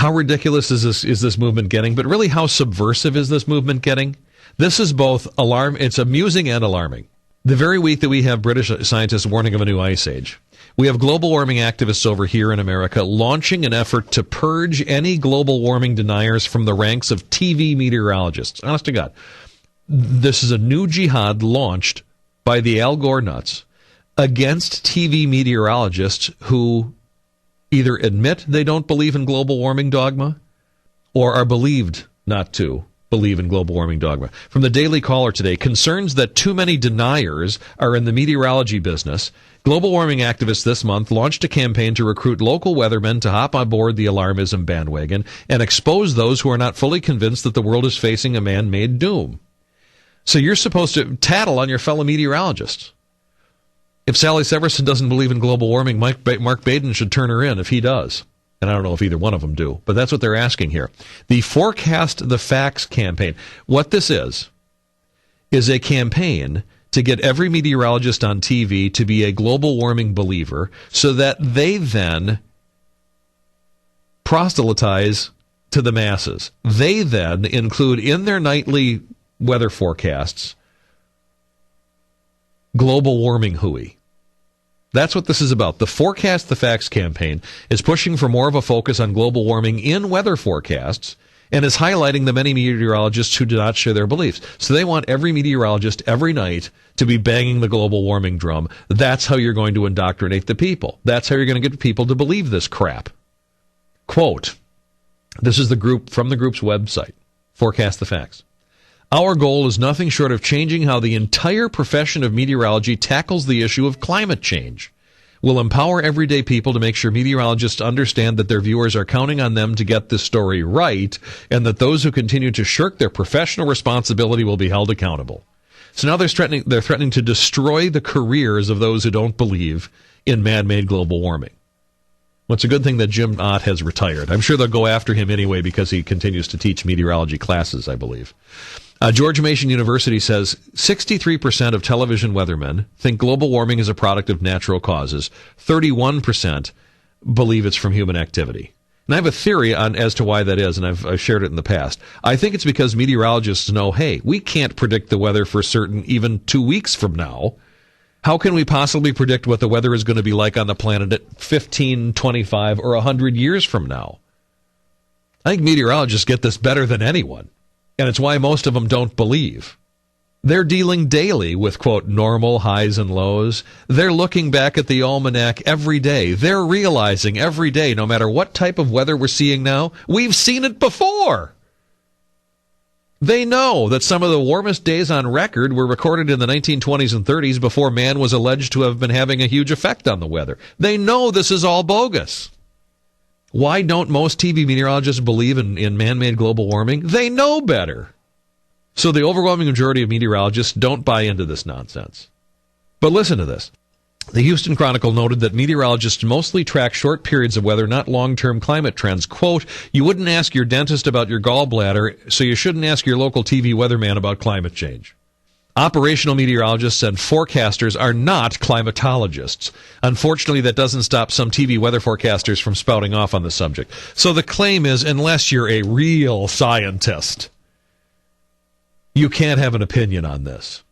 How ridiculous is this movement getting? But really, how subversive is this movement getting? This is both it's amusing and alarming. The very week that we have British scientists warning of a new ice age, we have global warming activists over here in America launching an effort to purge any global warming deniers from the ranks of TV meteorologists. Honest to God. This is a new jihad launched by the Al Gore nuts against TV meteorologists who either admit they don't believe in global warming dogma or are believed not to believe in global warming dogma. From the Daily Caller today, concerns that too many deniers are in the meteorology business. Global warming activists this month launched a campaign to recruit local weathermen to hop on board the alarmism bandwagon and expose those who are not fully convinced that the world is facing a man-made doom. So you're supposed to tattle on your fellow meteorologists. If Sally Severson doesn't believe in global warming, Mark Baden should turn her in if he does. And I don't know if either one of them do, but that's what they're asking here. The Forecast the Facts campaign. What this is a campaign to get every meteorologist on TV to be a global warming believer so that they then proselytize to the masses. They then include in their nightly weather forecasts global warming hooey. That's what this is about. The Forecast the Facts campaign is pushing for more of a focus on global warming in weather forecasts and is highlighting the many meteorologists who do not share their beliefs. So they want every meteorologist every night to be banging the global warming drum. That's how you're going to indoctrinate the people. That's how you're going to get people to believe this crap. Quote, this is the group from the group's website, Forecast the Facts. Our goal is nothing short of changing how the entire profession of meteorology tackles the issue of climate change. We'll empower everyday people to make sure meteorologists understand that their viewers are counting on them to get this story right, and that those who continue to shirk their professional responsibility will be held accountable. So now they're threatening to destroy the careers of those who don't believe in man-made global warming. Well, it's a good thing that Jim Ott has retired. I'm sure they'll go after him anyway because he continues to teach meteorology classes, I believe. George Mason University says 63% of television weathermen think global warming is a product of natural causes. 31% believe it's from human activity. And I have a theory as to why that is, and I've shared it in the past. I think it's because meteorologists know, hey, we can't predict the weather for certain even 2 weeks from now. How can we possibly predict what the weather is going to be like on the planet at 15, 25, or 100 years from now? I think meteorologists get this better than anyone. And it's why most of them don't believe. They're dealing daily with, quote, normal highs and lows. They're looking back at the almanac every day. They're realizing every day, no matter what type of weather we're seeing now, we've seen it before. They know that some of the warmest days on record were recorded in the 1920s and 30s before man was alleged to have been having a huge effect on the weather. They know this is all bogus. Why don't most TV meteorologists believe in man-made global warming? They know better. So the overwhelming majority of meteorologists don't buy into this nonsense. But listen to this. The Houston Chronicle noted that meteorologists mostly track short periods of weather, not long-term climate trends. Quote, you wouldn't ask your dentist about your gallbladder, so you shouldn't ask your local TV weatherman about climate change. Operational meteorologists and forecasters are not climatologists. Unfortunately, that doesn't stop some TV weather forecasters from spouting off on the subject. So the claim is, unless you're a real scientist, you can't have an opinion on this.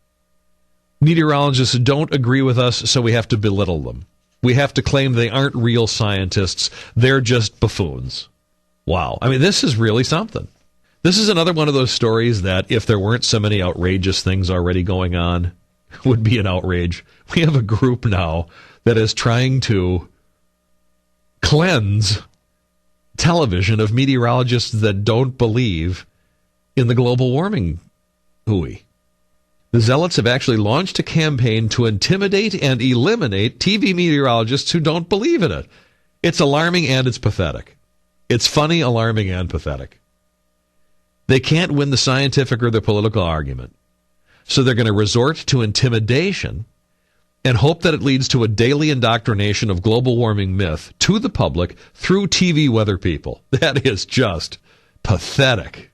Meteorologists don't agree with us, so we have to belittle them. We have to claim they aren't real scientists. They're just buffoons. Wow. I mean, this is really something. This is another one of those stories that, if there weren't so many outrageous things already going on, would be an outrage. We have a group now that is trying to cleanse television of meteorologists that don't believe in the global warming hooey. The Zealots have actually launched a campaign to intimidate and eliminate TV meteorologists who don't believe in it. It's alarming and it's pathetic. It's funny, alarming, and pathetic. They can't win the scientific or the political argument. So they're going to resort to intimidation and hope that it leads to a daily indoctrination of global warming myth to the public through TV weather people. That is just pathetic.